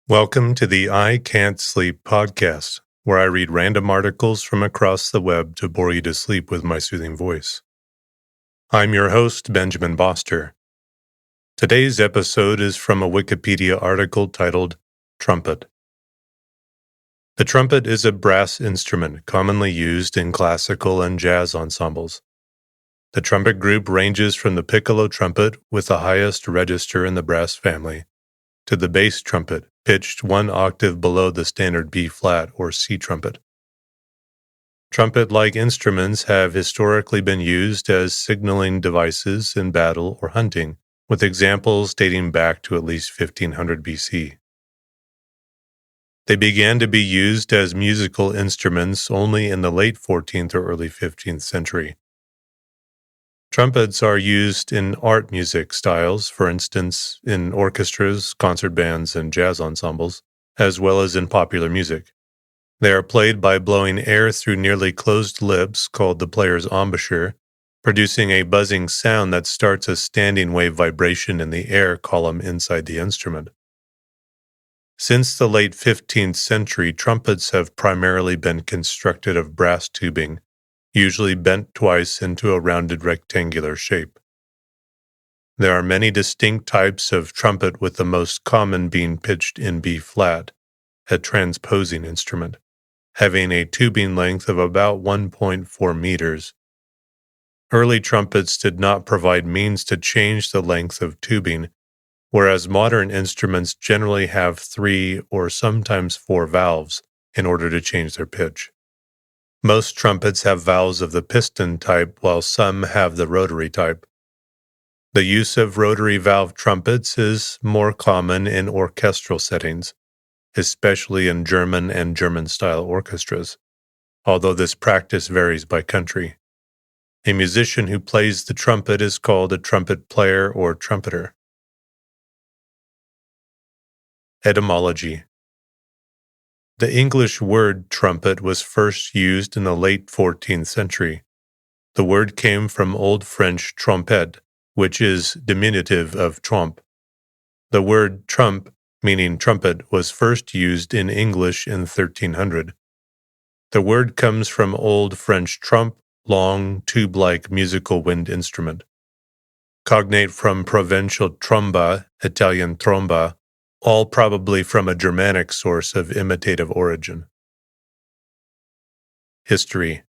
Welcome to the I Can't Sleep podcast, where I read random articles from across the web to bore you to sleep with my soothing voice. I'm your host, Benjamin Boster. Today's episode is from a Wikipedia article titled Trumpet. The trumpet is a brass instrument commonly used in classical and jazz ensembles. The trumpet group ranges from the piccolo trumpet, with the highest register in the brass family, to the bass trumpet, pitched one octave below the standard B-flat or C trumpet. Trumpet-like instruments have historically been used as signaling devices in battle or hunting, with examples dating back to at least 1500 BC. They began to be used as musical instruments only in the late 14th or early 15th century. Trumpets are used in art music styles, for instance, in orchestras, concert bands, and jazz ensembles, as well as in popular music. They are played by blowing air through nearly closed lips, called the player's embouchure, producing a buzzing sound that starts a standing wave vibration in the air column inside the instrument. Since the late 15th century, trumpets have primarily been constructed of brass tubing, usually bent twice into a rounded rectangular shape. There are many distinct types of trumpet, with the most common being pitched in B-flat, a transposing instrument, having a tubing length of about 1.4 meters. Early trumpets did not provide means to change the length of tubing, whereas modern instruments generally have 3 or sometimes 4 valves in order to change their pitch. Most trumpets have valves of the piston type, while some have the rotary type. The use of rotary valve trumpets is more common in orchestral settings, especially in German and German-style orchestras, although this practice varies by country. A musician who plays the trumpet is called a trumpet player or trumpeter. Etymology. The English word trumpet was first used in the late 14th century. The word came from Old French trumpet, which is diminutive of trompe. The word trump, meaning trumpet, was first used in English in 1300. The word comes from Old French trumpe, long, tube-like musical wind instrument. Cognate from Provençal tromba, Italian tromba, all probably from a Germanic source of imitative origin. History.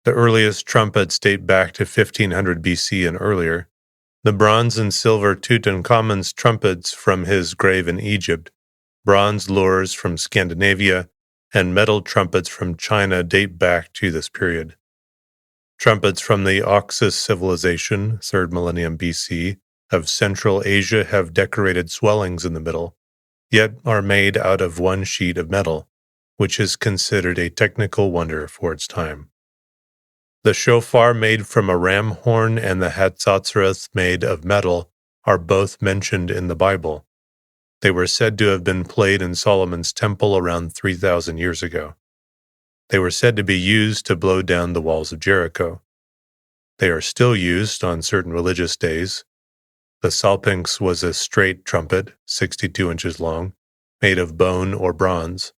The earliest trumpets date back to 1500 BC and earlier. The bronze and silver Tutankhamun's trumpets from his grave in Egypt, bronze lures from Scandinavia, and metal trumpets from China date back to this period. Trumpets from the Oxus civilization, 3rd millennium BC, of Central Asia have decorated swellings in the middle, yet are made out of one sheet of metal, which is considered a technical wonder for its time. The shofar made from a ram horn and the hatzotzereth made of metal are both mentioned in the Bible. They were said to have been played in Solomon's temple around 3,000 years ago. They were said to be used to blow down the walls of Jericho. They are still used on certain religious days. The salpinx was a straight trumpet, 62 inches long, made of bone or bronze.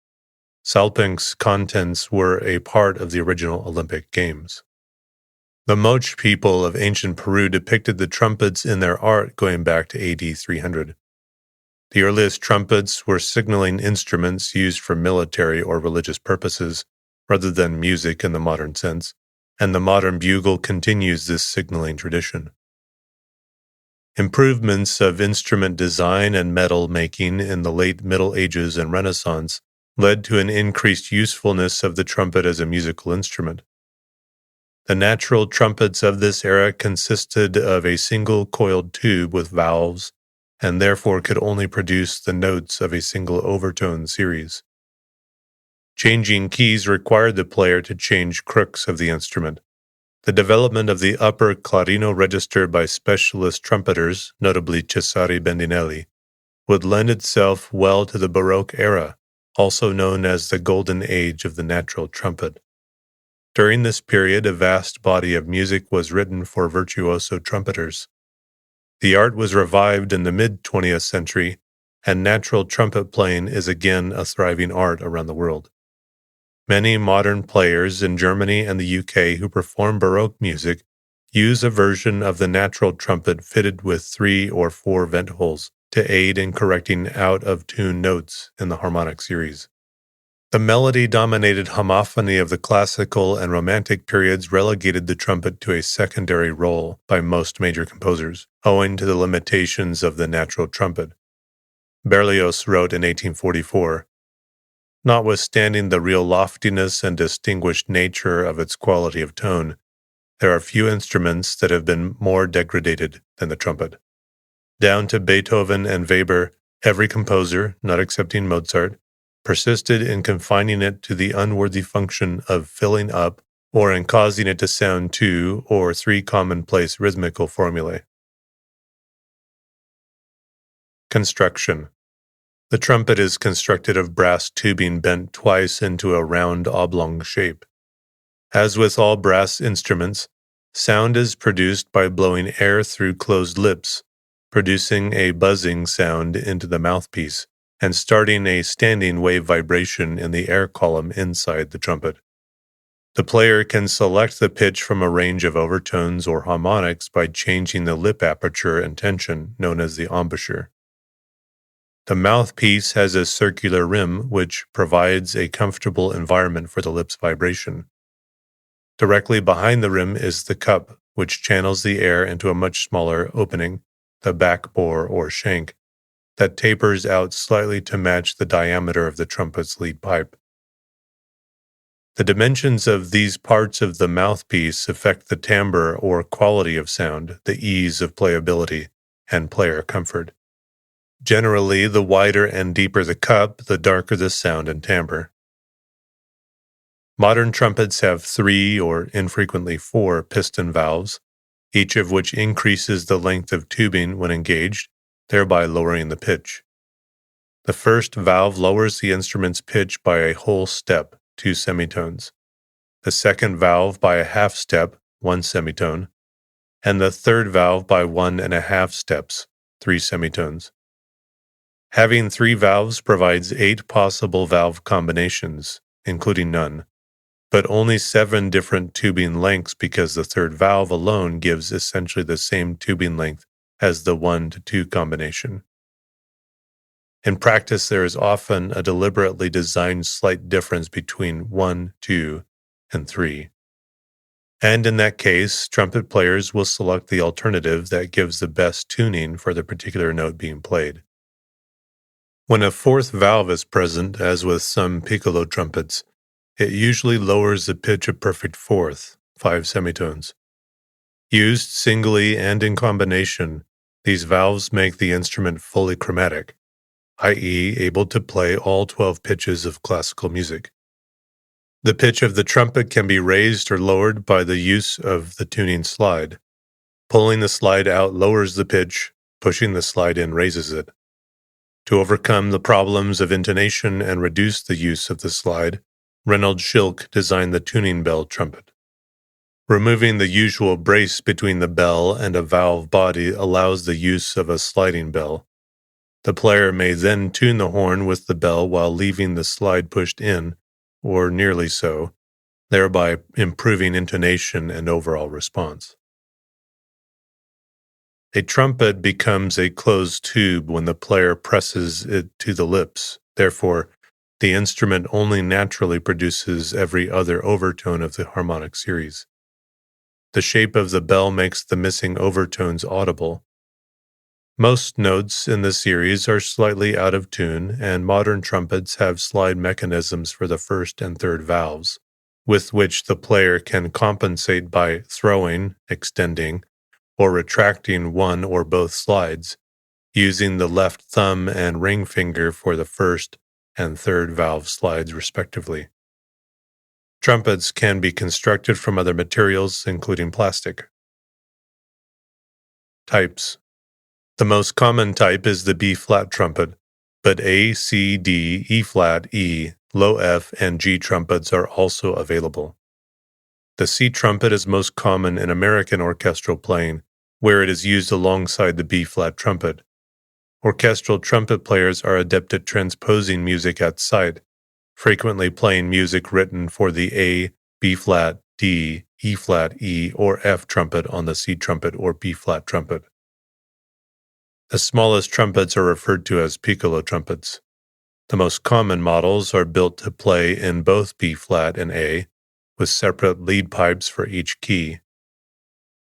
Salpinx contents were a part of the original Olympic Games. The Moche people of ancient Peru depicted the trumpets in their art going back to AD 300. The earliest trumpets were signaling instruments used for military or religious purposes, rather than music in the modern sense, and the modern bugle continues this signaling tradition. Improvements of instrument design and metal making in the late Middle Ages and Renaissance led to an increased usefulness of the trumpet as a musical instrument. The natural trumpets of this era consisted of a single coiled tube with valves, and therefore could only produce the notes of a single overtone series. Changing keys required the player to change crooks of the instrument. The development of the upper clarino register by specialist trumpeters, notably Cesare Bendinelli, would lend itself well to the Baroque era, also known as the Golden Age of the natural trumpet. During this period, a vast body of music was written for virtuoso trumpeters. The art was revived in the mid-20th century and natural trumpet playing is again a thriving art around the world. Many modern players in Germany and the UK who perform Baroque music use a version of the natural trumpet fitted with 3 or 4 vent holes to aid in correcting out-of-tune notes in the harmonic series. The melody-dominated homophony of the classical and romantic periods relegated the trumpet to a secondary role by most major composers, owing to the limitations of the natural trumpet. Berlioz wrote in 1844, "Notwithstanding the real loftiness and distinguished nature of its quality of tone, there are few instruments that have been more degraded than the trumpet." Down to Beethoven and Weber, every composer, not excepting Mozart, persisted in confining it to the unworthy function of filling up or in causing it to sound 2 or 3 commonplace rhythmical formulae. Construction. The trumpet is constructed of brass tubing bent twice into a round oblong shape. As with all brass instruments, sound is produced by blowing air through closed lips, producing a buzzing sound into the mouthpiece, and starting a standing wave vibration in the air column inside the trumpet. The player can select the pitch from a range of overtones or harmonics by changing the lip aperture and tension, known as the embouchure. The mouthpiece has a circular rim which provides a comfortable environment for the lips' vibration. Directly behind the rim is the cup, which channels the air into a much smaller opening, the back bore or shank, that tapers out slightly to match the diameter of the trumpet's lead pipe. The dimensions of these parts of the mouthpiece affect the timbre or quality of sound, the ease of playability, and player comfort. Generally, the wider and deeper the cup, the darker the sound and timbre. Modern trumpets have 3 or infrequently 4 piston valves, each of which increases the length of tubing when engaged, thereby lowering the pitch. The first valve lowers the instrument's pitch by a whole step, 2 semitones, the second valve by a half step, 1 semitone, and the third valve by 1.5 steps, 3 semitones. Having 3 valves provides 8 possible valve combinations, including none, but only 7 different tubing lengths because the third valve alone gives essentially the same tubing length as the 1 to 2 combination. In practice, there is often a deliberately designed slight difference between 1, 2, and 3. And in that case, trumpet players will select the alternative that gives the best tuning for the particular note being played. When a 4th valve is present, as with some piccolo trumpets, it usually lowers the pitch a perfect 4th, 5 semitones. Used singly and in combination, these valves make the instrument fully chromatic, i.e., able to play all 12 pitches of classical music. The pitch of the trumpet can be raised or lowered by the use of the tuning slide. Pulling the slide out lowers the pitch, pushing the slide in raises it. To overcome the problems of intonation and reduce the use of the slide, Reynold Schilk designed the tuning bell trumpet. Removing the usual brace between the bell and a valve body allows the use of a sliding bell. The player may then tune the horn with the bell while leaving the slide pushed in, or nearly so, thereby improving intonation and overall response. A trumpet becomes a closed tube when the player presses it to the lips. Therefore, the instrument only naturally produces every other overtone of the harmonic series. The shape of the bell makes the missing overtones audible. Most notes in the series are slightly out of tune, and modern trumpets have slide mechanisms for the first and third valves, with which the player can compensate by throwing, extending, or retracting one or both slides, using the left thumb and ring finger for the first and third valve slides respectively. Trumpets can be constructed from other materials, including plastic. Types. The most common type is the B-flat trumpet, but A, C, D, E-flat, E, low F, and G trumpets are also available. The C trumpet is most common in American orchestral playing, where it is used alongside the B-flat trumpet, Orchestral trumpet players are adept at transposing music at sight, frequently playing music written for the A, B-flat, D, E-flat, E, or F trumpet on the C trumpet or B-flat trumpet. The smallest trumpets are referred to as piccolo trumpets. The most common models are built to play in both B-flat and A, with separate lead pipes for each key.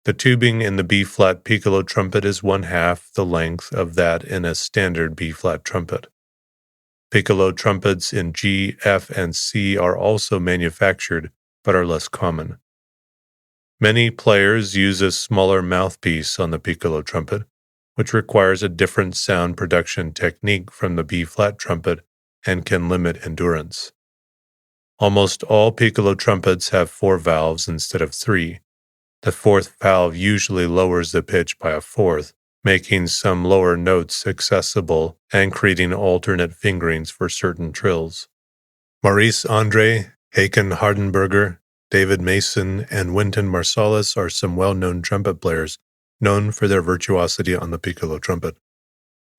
The tubing in the B-flat piccolo trumpet is 1/2 the length of that in a standard B-flat trumpet. Piccolo trumpets in G, F, and C are also manufactured, but are less common. Many players use a smaller mouthpiece on the piccolo trumpet, which requires a different sound production technique from the B-flat trumpet and can limit endurance. Almost all piccolo trumpets have 4 valves instead of 3. The 4th valve usually lowers the pitch by a fourth, making some lower notes accessible and creating alternate fingerings for certain trills. Maurice Andre, Hakan Hardenberger, David Mason, and Wynton Marsalis are some well-known trumpet players known for their virtuosity on the piccolo trumpet.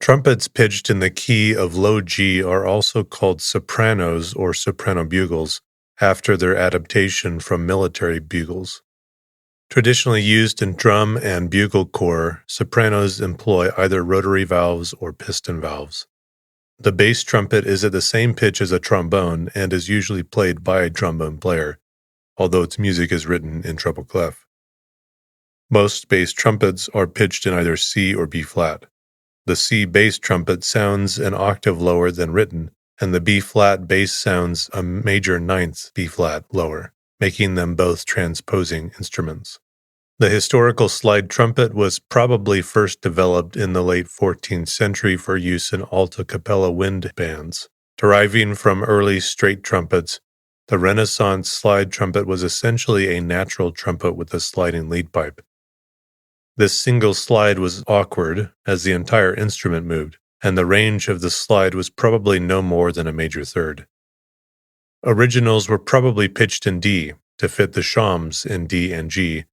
Trumpets pitched in the key of low G are also called sopranos or soprano bugles, after their adaptation from military bugles. Traditionally used in drum and bugle corps, sopranos employ either rotary valves or piston valves. The bass trumpet is at the same pitch as a trombone and is usually played by a trombone player, although its music is written in treble clef. Most bass trumpets are pitched in either C or B-flat. The C bass trumpet sounds an octave lower than written, and the B-flat bass sounds a major ninth B-flat lower, making them both transposing instruments. The historical slide trumpet was probably first developed in the late 14th century for use in alta cappella wind bands. Deriving from early straight trumpets, the Renaissance slide trumpet was essentially a natural trumpet with a sliding lead pipe. This single slide was awkward as the entire instrument moved, and the range of the slide was probably no more than a major third. Originals were probably pitched in D to fit the shawms in D and G,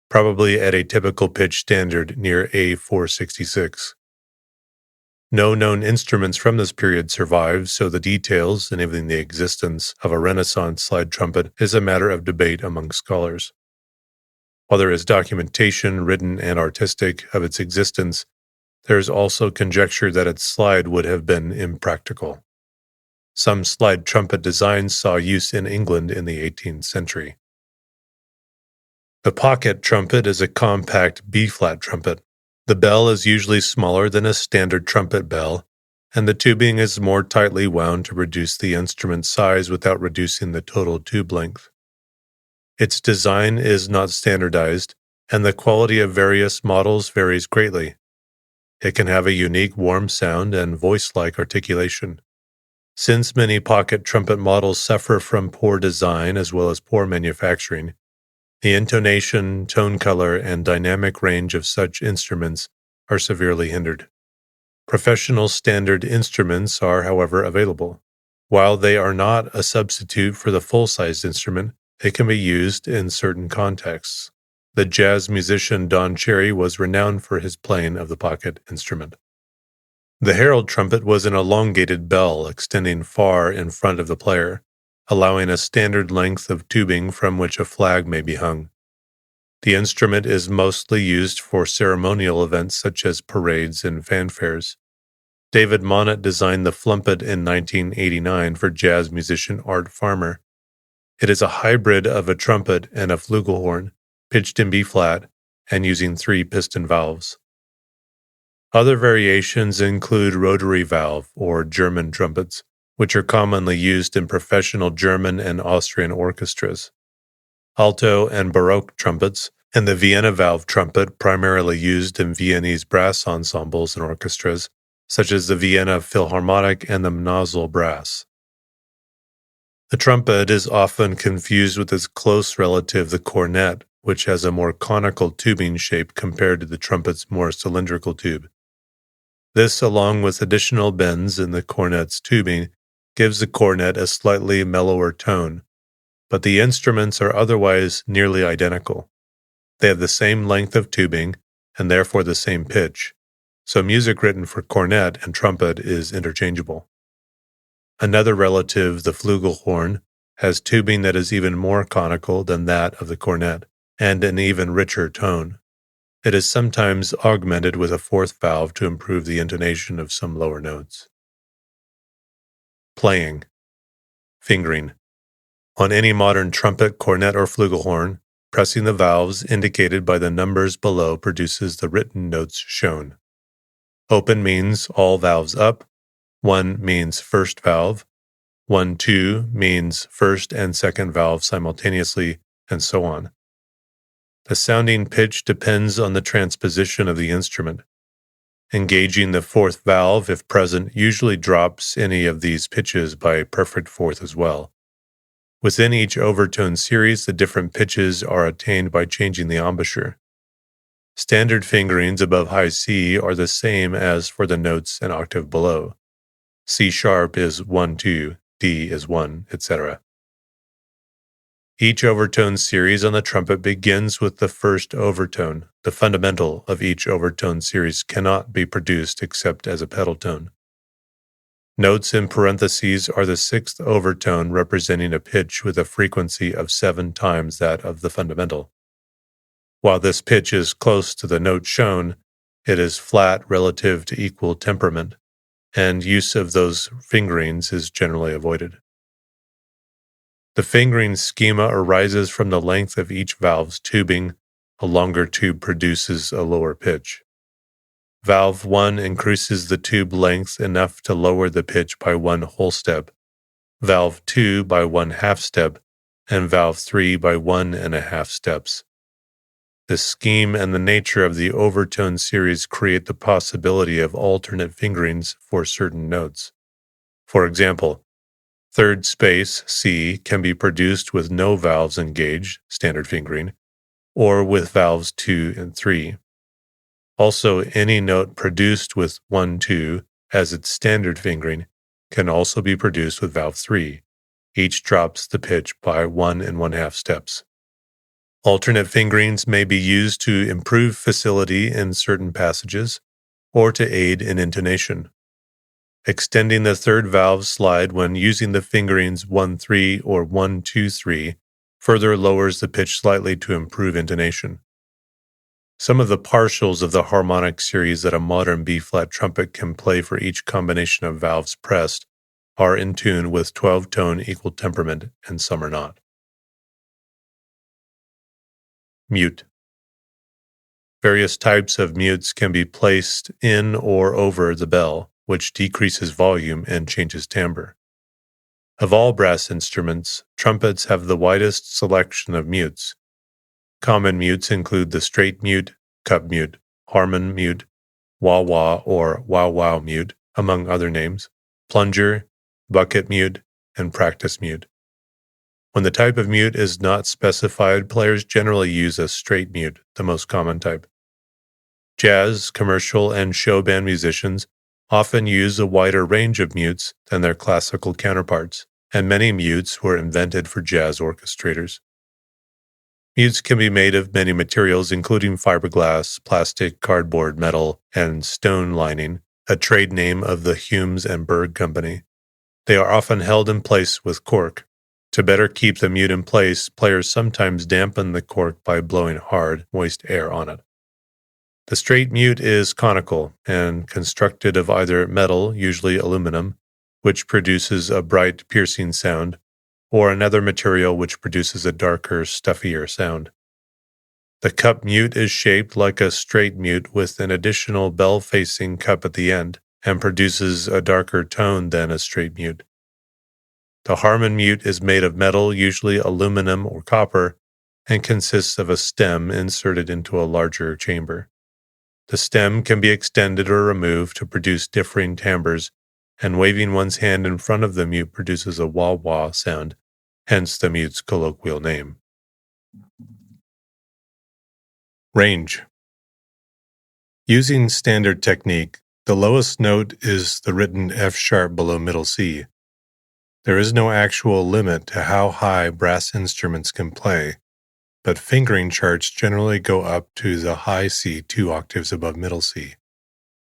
probably at a typical pitch standard near A466. No known instruments from this period survive, so the details enabling the existence of a Renaissance slide trumpet is a matter of debate among scholars. While there is documentation, written and artistic, of its existence, there is also conjecture that its slide would have been impractical. Some slide trumpet designs saw use in England in the 18th century. The pocket trumpet is a compact B-flat trumpet. The bell is usually smaller than a standard trumpet bell, and the tubing is more tightly wound to reduce the instrument size without reducing the total tube length. Its design is not standardized, and the quality of various models varies greatly. It can have a unique warm sound and voice-like articulation. Since many pocket trumpet models suffer from poor design as well as poor manufacturing, the intonation, tone color, and dynamic range of such instruments are severely hindered. Professional standard instruments are, however, available. While they are not a substitute for the full-sized instrument, they can be used in certain contexts. The jazz musician Don Cherry was renowned for his playing of the pocket instrument. The herald trumpet was an elongated bell extending far in front of the player, allowing a standard length of tubing from which a flag may be hung. The instrument is mostly used for ceremonial events such as parades and fanfares. David Monette designed the flumpet in 1989 for jazz musician Art Farmer. It is a hybrid of a trumpet and a flugelhorn, pitched in B-flat, and using 3 piston valves. Other variations include rotary valve, or German trumpets, which are commonly used in professional German and Austrian orchestras. Alto and Baroque trumpets, and the Vienna valve trumpet primarily used in Viennese brass ensembles and orchestras, such as the Vienna Philharmonic and the Mosel Brass. The trumpet is often confused with its close relative, the cornet, which has a more conical tubing shape compared to the trumpet's more cylindrical tube. This, along with additional bends in the cornet's tubing, gives the cornet a slightly mellower tone, but the instruments are otherwise nearly identical. They have the same length of tubing, and therefore the same pitch. so music written for cornet and trumpet is interchangeable. Another relative, the flugelhorn, has tubing that is even more conical than that of the cornet, and an even richer tone. It is sometimes augmented with a fourth valve to improve the intonation of some lower notes. Playing. Fingering. On any modern trumpet, cornet, or flugelhorn, pressing the valves indicated by the numbers below produces the written notes shown. Open means all valves up, 1 means first valve, 1, 2 means first and second valve simultaneously, and so on. The sounding pitch depends on the transposition of the instrument. Engaging the fourth valve, if present, usually drops any of these pitches by perfect fourth as well. Within each overtone series, the different pitches are attained by changing the embouchure. Standard fingerings above high C are the same as for the notes an octave below. C sharp is 1, 2, D is 1, etc. Each overtone series on the trumpet begins with the first overtone. The fundamental of each overtone series cannot be produced except as a pedal tone. Notes in parentheses are the sixth overtone, representing a pitch with a frequency of 7 times that of the fundamental. While this pitch is close to the note shown, it is flat relative to equal temperament, and use of those fingerings is generally avoided. The fingering schema arises from the length of each valve's tubing. A longer tube produces a lower pitch. Valve 1 increases the tube length enough to lower the pitch by 1 whole step, valve 2 by 1 half step, and valve 3 by 1.5 steps. The scheme and the nature of the overtone series create the possibility of alternate fingerings for certain notes. For example, third space, C, can be produced with no valves engaged, standard fingering, or with valves 2 and 3. Also, any note produced with 1, 2 as its standard fingering can also be produced with valve 3. Each drops the pitch by 1.5 steps. Alternate fingerings may be used to improve facility in certain passages or to aid in intonation. Extending the third valve slide when using the fingerings 1, 3 or 1, 2, 3 further lowers the pitch slightly to improve intonation. Some of the partials of the harmonic series that a modern B-flat trumpet can play for each combination of valves pressed are in tune with 12-tone equal temperament, and some are not. Mute. Various types of mutes can be placed in or over the bell, which decreases volume and changes timbre. Of all brass instruments, trumpets have the widest selection of mutes. Common mutes include the straight mute, cup mute, Harmon mute, wah-wah or wow-wow mute, among other names, plunger, bucket mute, and practice mute. When the type of mute is not specified, players generally use a straight mute, the most common type. Jazz, commercial, and show band musicians often use a wider range of mutes than their classical counterparts, and many mutes were invented for jazz orchestrators. Mutes can be made of many materials, including fiberglass, plastic, cardboard, metal, and stone lining, a trade name of the Humes and Berg Company. They are often held in place with cork. To better keep the mute in place, players sometimes dampen the cork by blowing hard, moist air on it. The straight mute is conical and constructed of either metal, usually aluminum, which produces a bright, piercing sound, or another material which produces a darker, stuffier sound. The cup mute is shaped like a straight mute with an additional bell-facing cup at the end and produces a darker tone than a straight mute. The Harmon mute is made of metal, usually aluminum or copper, and consists of a stem inserted into a larger chamber. The stem can be extended or removed to produce differing timbres, and waving one's hand in front of the mute produces a wah-wah sound, hence the mute's colloquial name. Range. Using standard technique, the lowest note is the written F sharp below middle C. There is no actual limit to how high brass instruments can play, but fingering charts generally go up to the high C 2 octaves above middle C.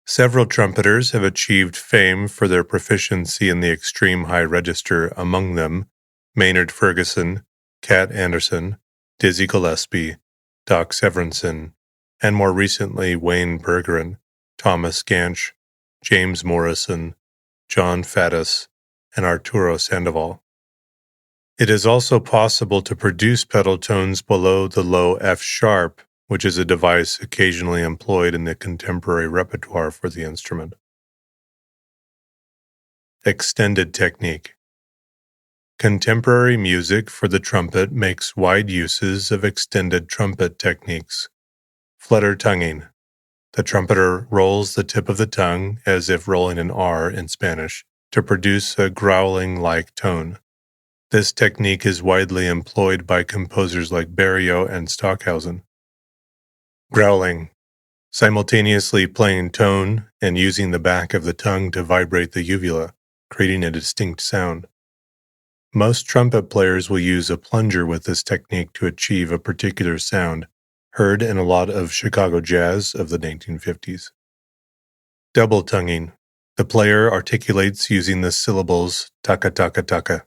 Several trumpeters have achieved fame for their proficiency in the extreme high register, among them Maynard Ferguson, Cat Anderson, Dizzy Gillespie, Doc Severinsen, and more recently Wayne Bergeron, Thomas Ganch, James Morrison, John Faddis, and Arturo Sandoval. It is also possible to produce pedal tones below the low F sharp, which is a device occasionally employed in the contemporary repertoire for the instrument. Extended technique. Contemporary music for the trumpet makes wide uses of extended trumpet techniques. Flutter tonguing. The trumpeter rolls the tip of the tongue, as if rolling an R in Spanish, to produce a growling-like tone. This technique is widely employed by composers like Berio and Stockhausen. Growling. Simultaneously playing tone and using the back of the tongue to vibrate the uvula, creating a distinct sound. Most trumpet players will use a plunger with this technique to achieve a particular sound, heard in a lot of Chicago jazz of the 1950s. Double tonguing. The player articulates using the syllables taka taka taka.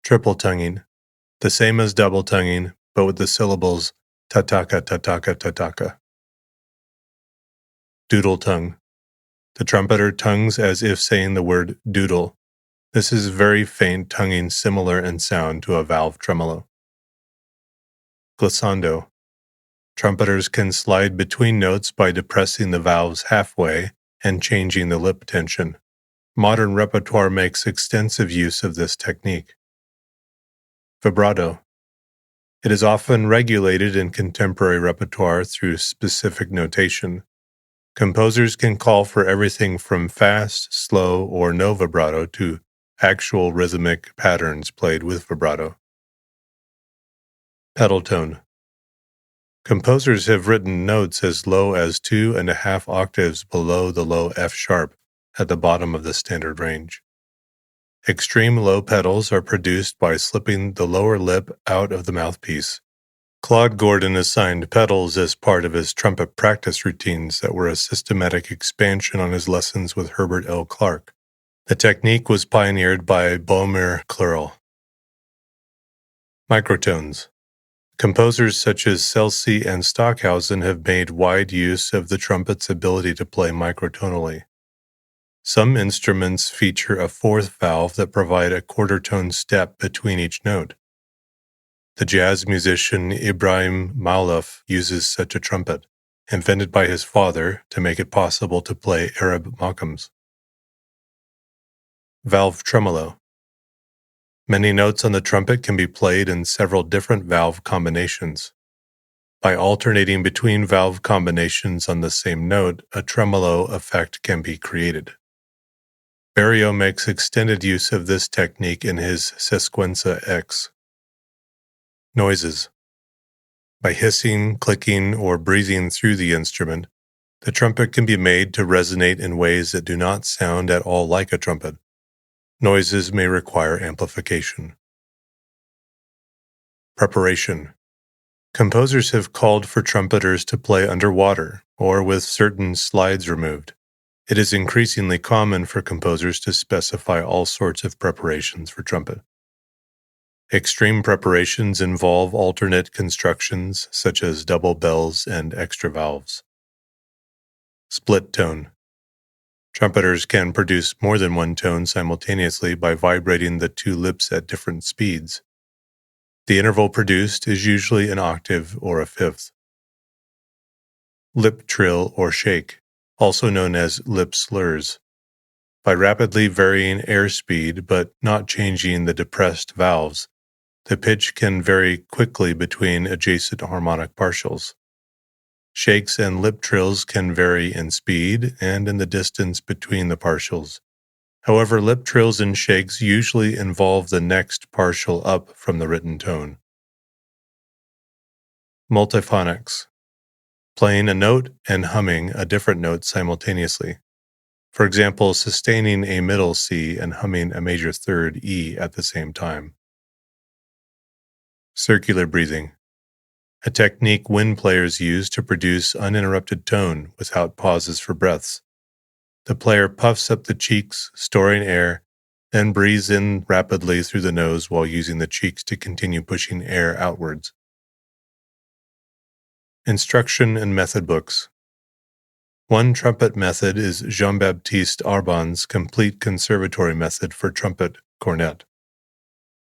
Triple tonguing. The same as double tonguing, but with the syllables tataka tataka tataka. Doodle tongue. The trumpeter tongues as if saying the word doodle. This is very faint tonguing similar in sound to a valve tremolo. Glissando. Trumpeters can slide between notes by depressing the valves halfway and changing the lip tension. Modern repertoire makes extensive use of this technique. Vibrato. It is often regulated in contemporary repertoire through specific notation. Composers can call for everything from fast, slow, or no vibrato to actual rhythmic patterns played with vibrato. Pedal tone. Composers have written notes as low as 2.5 octaves below the low F sharp at the bottom of the standard range. Extreme low pedals are produced by slipping the lower lip out of the mouthpiece. Claude Gordon assigned pedals as part of his trumpet practice routines that were a systematic expansion on his lessons with Herbert L. Clarke. The technique was pioneered by Baumir Klurl. Microtones. Composers such as Selsey and Stockhausen have made wide use of the trumpet's ability to play microtonally. Some instruments feature a fourth valve that provide a quarter-tone step between each note. The jazz musician Ibrahim Maalouf uses such a trumpet, invented by his father to make it possible to play Arab maqams. Valve tremolo. Many notes on the trumpet can be played in several different valve combinations. By alternating between valve combinations on the same note, a tremolo effect can be created. Berio makes extended use of this technique in his Sesquenza X. Noises. By hissing, clicking, or breathing through the instrument, the trumpet can be made to resonate in ways that do not sound at all like a trumpet. Noises may require amplification. Preparation. Composers have called for trumpeters to play underwater or with certain slides removed. It is increasingly common for composers to specify all sorts of preparations for trumpet. Extreme preparations involve alternate constructions such as double bells and extra valves. Split tone. Trumpeters can produce more than one tone simultaneously by vibrating the two lips at different speeds. The interval produced is usually an octave or a fifth. Lip trill or shake, also known as lip slurs. By rapidly varying airspeed but not changing the depressed valves, the pitch can vary quickly between adjacent harmonic partials. Shakes and lip trills can vary in speed and in the distance between the partials. However, lip trills and shakes usually involve the next partial up from the written tone. Multiphonics. Playing a note and humming a different note simultaneously. For example, sustaining a middle C and humming a major third E at the same time. Circular breathing. a technique wind players use to produce uninterrupted tone without pauses for breaths. The player puffs up the cheeks, storing air, then breathes in rapidly through the nose while using the cheeks to continue pushing air outwards. Instruction and method books. One trumpet method is Jean-Baptiste Arbon's complete conservatory method for trumpet cornet.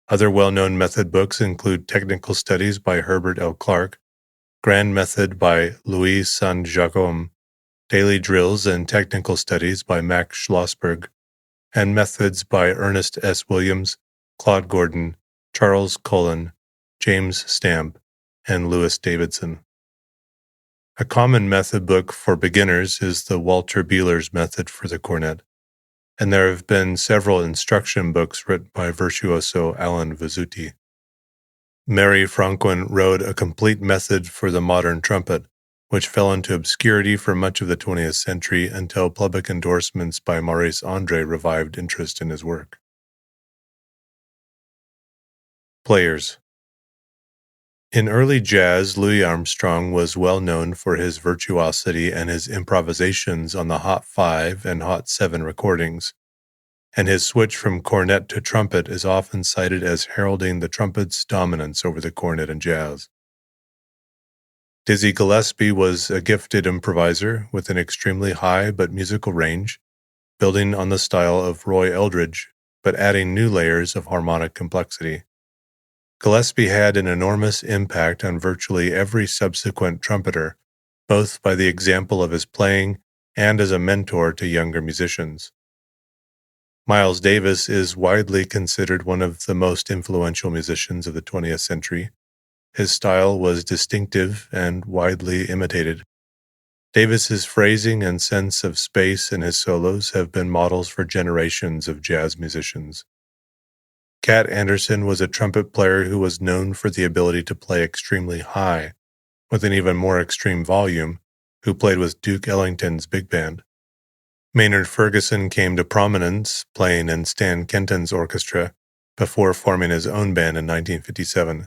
Other well-known method books include Technical Studies by Herbert L. Clark, Grand Method by Louis Saint-Jacome, Daily Drills and Technical Studies by Max Schlossberg, and Methods by Ernest S. Williams, Claude Gordon, Charles Cullen, James Stamp, and Louis Davidson. A common method book for beginners is the Walter Beeler's method for the cornet, and there have been several instruction books written by virtuoso Alan Vizzuti. Mary Franquin wrote a complete method for the modern trumpet, which fell into obscurity for much of the 20th century until public endorsements by Maurice Andre revived interest in his work. Players. In early jazz, Louis Armstrong was well known for his virtuosity and his improvisations on the Hot 5 and Hot 7 recordings, and his switch from cornet to trumpet is often cited as heralding the trumpet's dominance over the cornet in jazz. Dizzy Gillespie was a gifted improviser with an extremely high but musical range, building on the style of Roy Eldridge, but adding new layers of harmonic complexity. Gillespie had an enormous impact on virtually every subsequent trumpeter, both by the example of his playing and as a mentor to younger musicians. Miles Davis is widely considered one of the most influential musicians of the 20th century. His style was distinctive and widely imitated. Davis's phrasing and sense of space in his solos have been models for generations of jazz musicians. Cat Anderson was a trumpet player who was known for the ability to play extremely high, with an even more extreme volume, who played with Duke Ellington's big band. Maynard Ferguson came to prominence playing in Stan Kenton's orchestra before forming his own band in 1957.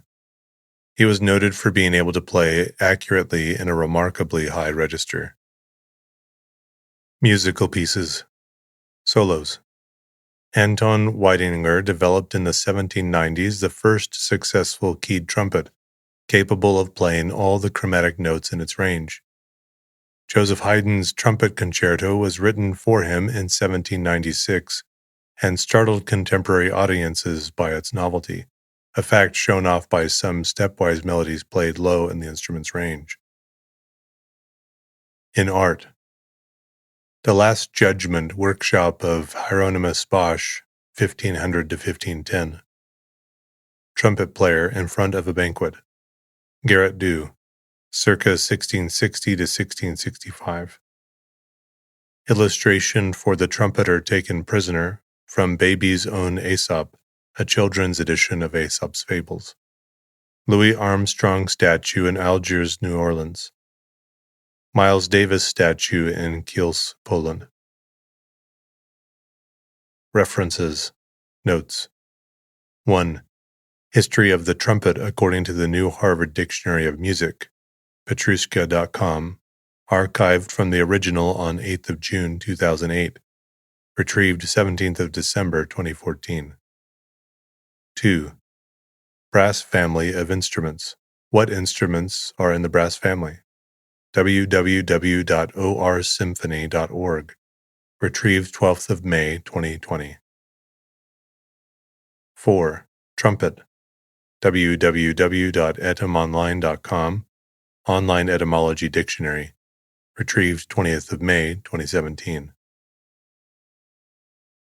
He was noted for being able to play accurately in a remarkably high register. Musical pieces. Solos. Anton Weidinger developed in the 1790s the first successful keyed trumpet, capable of playing all the chromatic notes in its range. Joseph Haydn's Trumpet Concerto was written for him in 1796 and startled contemporary audiences by its novelty, a fact shown off by some stepwise melodies played low in the instrument's range. In art. The Last Judgment workshop of Hieronymus Bosch, 1500 to 1510. Trumpet player in front of a banquet. Garrett Dew, circa 1660 to 1665. Illustration for the trumpeter taken prisoner from Baby's Own Aesop, a children's edition of Aesop's Fables. Louis Armstrong statue in Algiers, New Orleans. Miles Davis statue in Kielce, Poland. References. Notes. 1. History of the Trumpet according to the New Harvard Dictionary of Music, Petrushka.com, archived from the original on 8th of June 2008, retrieved 17th of December 2014. 2. Brass family of instruments. What instruments are in the brass family? www.orsymphony.org, retrieved 12th of May 2020. 4. Trumpet. www.etymonline.com, Online Etymology Dictionary, retrieved 20th of May 2017.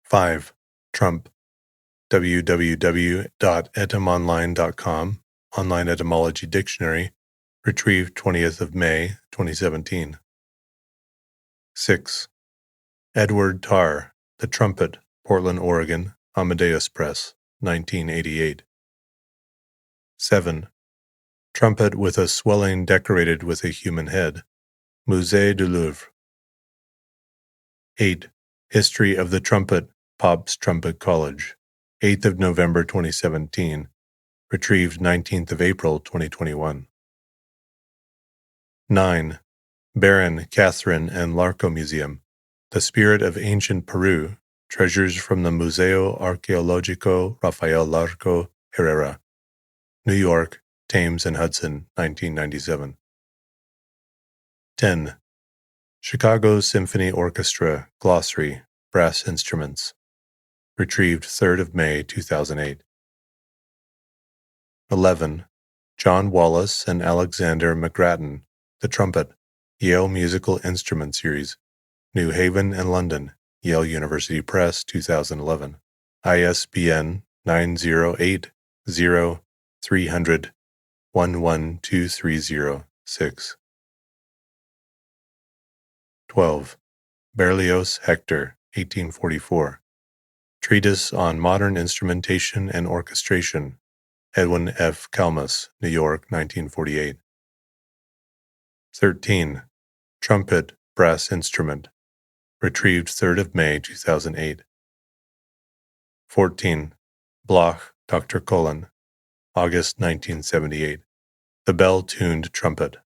5. Trump. www.etymonline.com, Online Etymology Dictionary, retrieved 20th of May 2017. 6. Edward Tarr, The Trumpet, Portland, Oregon, Amadeus Press, 1988. 7. Trumpet with a swelling decorated with a human head, Musée du Louvre. 8. History of the Trumpet, Pops Trumpet College, 8th of November 2017, retrieved 19th of April 2021. 9. Baron, Catherine, and Larco Museum, The Spirit of Ancient Peru, Treasures from the Museo Arqueológico Rafael Larco Herrera, New York, Thames and Hudson, 1997. 10. Chicago Symphony Orchestra Glossary, Brass Instruments, retrieved 3rd of May, 2008. 11. John Wallace and Alexander McGrattan, The Trumpet, Yale Musical Instrument Series, New Haven and London, Yale University Press, 2011. ISBN 908-0-300-11230-6. 12. Berlioz Hector, 1844. Treatise on Modern Instrumentation and Orchestration, Edwin F. Kalmus, New York, 1948. 13. Trumpet, Brass Instrument, retrieved 3rd of May, 2008. 14. Bloch, Dr. Cullen, August 1978. The Bell-Tuned Trumpet,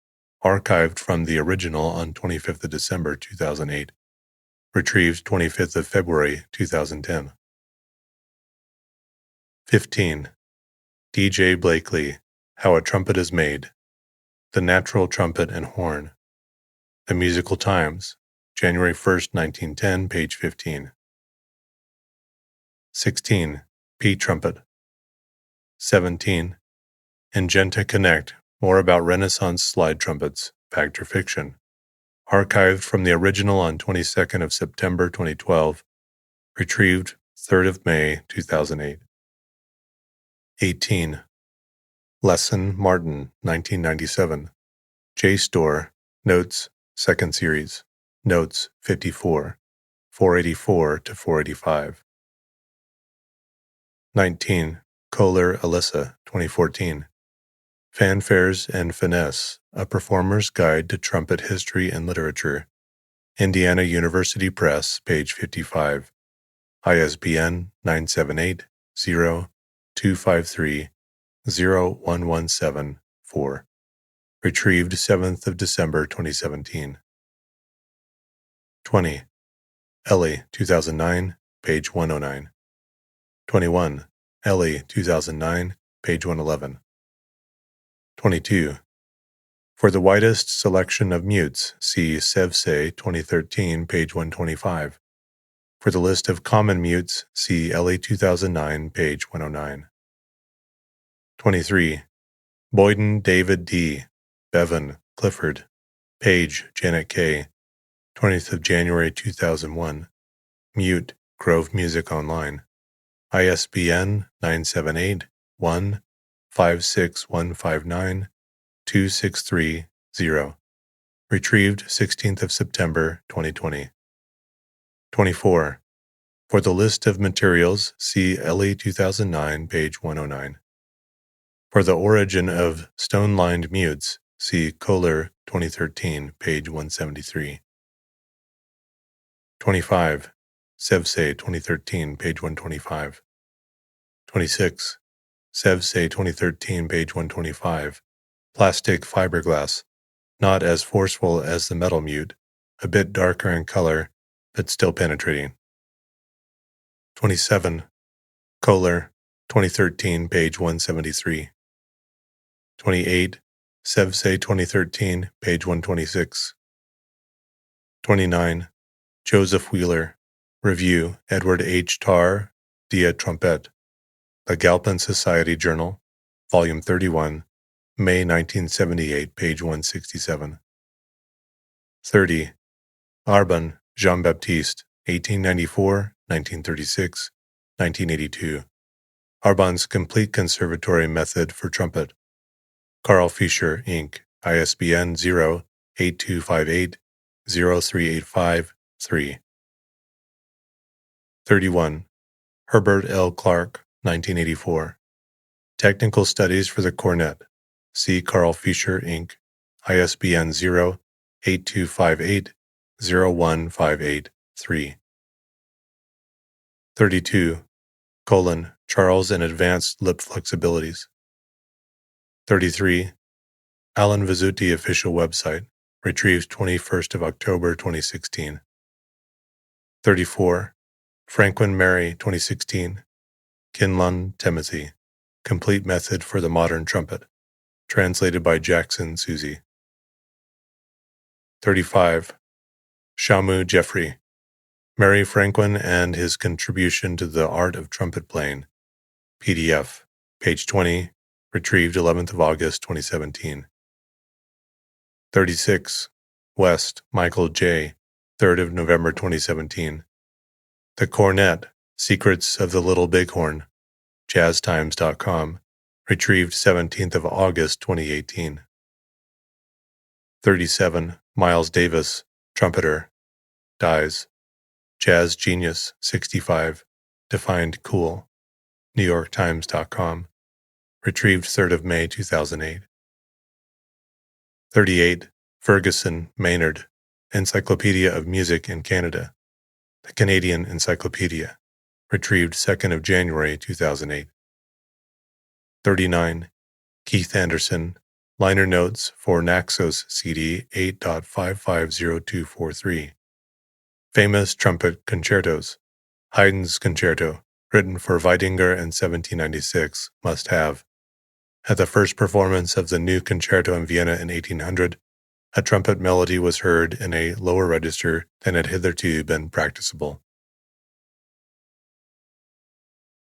archived from the original on 25th of December, 2008. Retrieved 25th of February, 2010. 15. D.J. Blakely, How a Trumpet is Made, The Natural Trumpet and Horn, The Musical Times, January 1st, 1910, page 15. 16. P. Trumpet. 17. Ingenta Connect, More About Renaissance Slide Trumpets, Fact or Fiction, archived from the original on 22nd of September, 2012, retrieved 3rd of May, 2008. 18. Lesson Martin, 1997. JSTOR, Notes, 2nd Series, Notes 54, 484 to 485. 19. Kohler, Alyssa, 2014. Fanfares and Finesse, A Performer's Guide to Trumpet History and Literature, Indiana University Press, page 55. ISBN 978-0-253-0117-4. Retrieved 7th of December, 2017. 20. Ellie, 2009, page 109. 21. Ellie, 2009, page 111. 22. For the widest selection of mutes, see Sevsey 2013, page 125. For the list of common mutes, see Ellie 2009, page 109. 23. Boyden, David D., Bevan, Clifford, Page, Janet K., 20th of January 2001. Mute, Grove Music Online. ISBN 978-1-56159-263-0. Retrieved 16th of September 2020. 24. For the list of materials, see Ellie 2009, page 109. For the origin of stone-lined mutes, see Kohler 2013, page 173. 25. Sevsey 2013, page 125. 26. Sevsey 2013, page 125. Plastic fiberglass, not as forceful as the metal mute, a bit darker in color, but still penetrating. 27. Kohler 2013, page 173. 28. Sevsey 2013, page 126. 29. Joseph Wheeler, Review, Edward H. Tarr, Dia Trumpet, The Galpin Society Journal, Volume 31, May 1978, page 167. 30. Arbon, Jean-Baptiste, 1894, 1936, 1982. Arbon's Complete Conservatory Method for Trumpet. Carl Fischer, Inc., ISBN 0-8258-0385-3. 31. Herbert L. Clark, 1984. Technical Studies for the Cornet. See Carl Fischer, Inc., ISBN 0-8258-0158-3. 32. Charles and Advanced Lip Flexibilities. 33. Alan Vizzuti Official Website, retrieved 21st of October 2016. 34. Franklin Mary 2016. Kinlun Timothy. Complete Method for the Modern Trumpet. Translated by Jackson Susie. 35. Shamu Jeffrey. Mary Franklin and His Contribution to the Art of Trumpet Playing. PDF. Page 20. Retrieved 11th of August 2017. 36. West, Michael J. 3rd of November 2017. The Cornet, Secrets of the Little Bighorn. jazztimes.com. Retrieved 17th of August 2018. 37. Miles Davis, Trumpeter. Dies. Jazz Genius 65. Defined Cool. NewYorkTimes.com. Retrieved 3rd of May 2008. 38. Ferguson, Maynard. Encyclopedia of Music in Canada. The Canadian Encyclopedia. Retrieved 2nd of January 2008. 39. Keith Anderson. Liner Notes for Naxos CD 8.550243. Famous Trumpet Concertos. Haydn's Concerto, written for Weidinger in 1796, must have. At the first performance of the new concerto in Vienna in 1800, a trumpet melody was heard in a lower register than had hitherto been practicable.